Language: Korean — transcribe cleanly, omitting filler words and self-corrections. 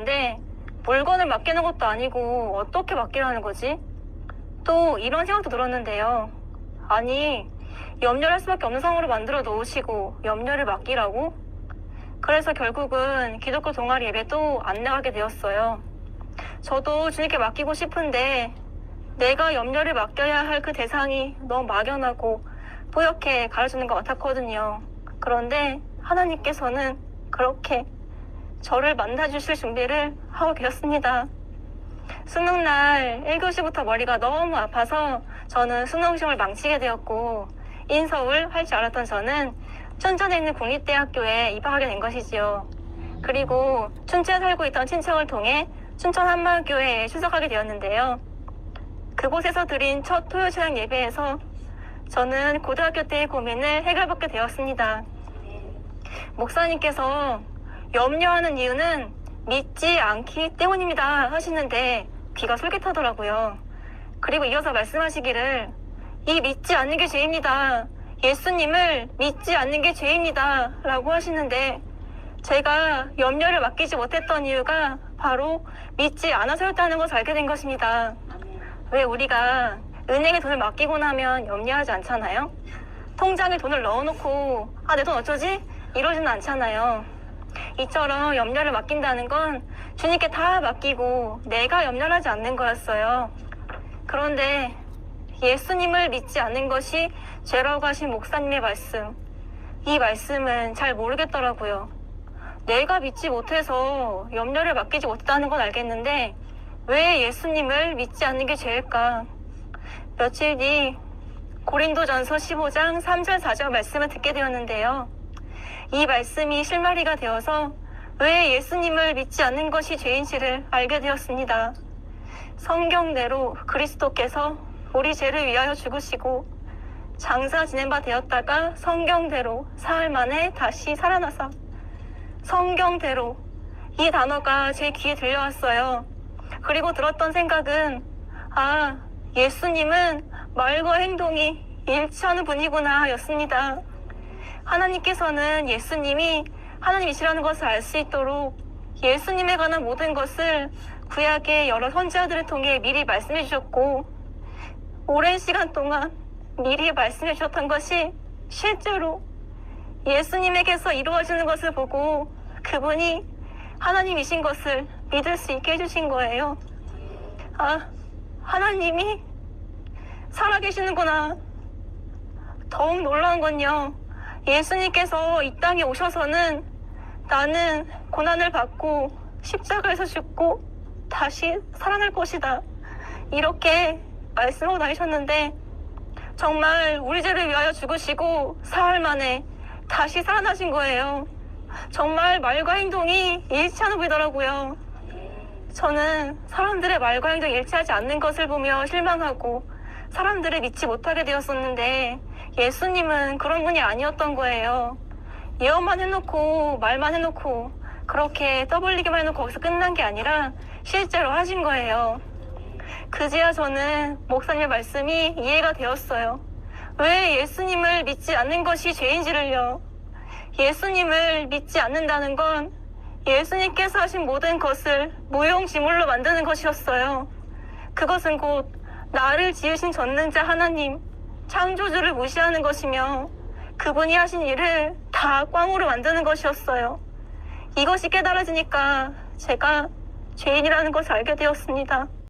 되었는데 물건을 맡기는 것도 아니고 어떻게 맡기라는 거지? 또 이런 생각도 들었는데요. 아니, 염려를 할 수밖에 없는 상황으로 만들어 놓으시고 염려를 맡기라고? 그래서 결국은 기독교 동아리 예배도 안 나가게 되었어요. 저도 주님께 맡기고 싶은데 내가 염려를 맡겨야 할 그 대상이 너무 막연하고 뿌옇게 가려주는 것 같았거든요. 그런데 하나님께서는 그렇게 저를 만나주실 준비를 하고 계셨습니다. 수능날 1교시부터 머리가 너무 아파서 저는 수능시험을 망치게 되었고 인서울 할 줄 알았던 저는 춘천에 있는 국립대학교에 입학하게 된 것이지요. 그리고 춘천에 살고 있던 친척을 통해 춘천 한마교회에 출석하게 되었는데요. 그곳에서 드린 첫 토요 찬양 예배에서 저는 고등학교 때의 고민을 해결받게 되었습니다. 목사님께서 염려하는 이유는 믿지 않기 때문입니다 하시는데 귀가 솔깃하더라고요. 그리고 이어서 말씀하시기를 이 믿지 않는 게 죄입니다. 예수님을 믿지 않는 게 죄입니다 라고 하시는데 제가 염려를 맡기지 못했던 이유가 바로 믿지 않아서였다는 것을 알게 된 것입니다. 왜 우리가 은행에 돈을 맡기고 나면 염려하지 않잖아요? 통장에 돈을 넣어놓고 내 돈 어쩌지? 이러지는 않잖아요. 이처럼 염려를 맡긴다는 건 주님께 다 맡기고 내가 염려를 하지 않는 거였어요. 그런데 예수님을 믿지 않는 것이 죄라고 하신 목사님의 말씀, 이 말씀은 잘 모르겠더라고요. 내가 믿지 못해서 염려를 맡기지 못했다는 건 알겠는데 왜 예수님을 믿지 않는 게 죄일까? 며칠 뒤 고린도전서 15장 3절 4절 말씀을 듣게 되었는데요. 이 말씀이 실마리가 되어서 왜 예수님을 믿지 않는 것이 죄인지를 알게 되었습니다. 성경대로 그리스도께서 우리 죄를 위하여 죽으시고 장사 지낸 바 되었다가 성경대로 사흘 만에 다시 살아나사. 성경대로, 이 단어가 제 귀에 들려왔어요. 그리고 들었던 생각은 예수님은 말과 행동이 일치하는 분이구나 였습니다. 하나님께서는 예수님이 하나님이시라는 것을 알 수 있도록 예수님에 관한 모든 것을 구약의 여러 선지자들을 통해 미리 말씀해 주셨고 오랜 시간 동안 미리 말씀해 주셨던 것이 실제로 예수님에게서 이루어지는 것을 보고 그분이 하나님이신 것을 믿을 수 있게 해주신 거예요. 하나님이 살아계시는구나. 더욱 놀라운 건요. 예수님께서 이 땅에 오셔서는 나는 고난을 받고 십자가에서 죽고 다시 살아날 것이다. 이렇게 말씀하고 다니셨는데 정말 우리 죄를 위하여 죽으시고 사흘 만에 다시 살아나신 거예요. 정말 말과 행동이 일치하는 분이더라고요. 저는 사람들의 말과 행동이 일치하지 않는 것을 보며 실망하고 사람들을 믿지 못하게 되었었는데 예수님은 그런 분이 아니었던 거예요. 예언만 해놓고 말만 해놓고 그렇게 떠벌리기만 해놓고 거기서 끝난 게 아니라 실제로 하신 거예요. 그제야 저는 목사님의 말씀이 이해가 되었어요. 왜 예수님을 믿지 않는 것이 죄인지를요. 예수님을 믿지 않는다는 건 예수님께서 하신 모든 것을 무용지물로 만드는 것이었어요. 그것은 곧 나를 지으신 전능자 하나님, 창조주를 무시하는 것이며 그분이 하신 일을 다 꽝으로 만드는 것이었어요. 이것이 깨달아지니까 제가 죄인이라는 것을 알게 되었습니다.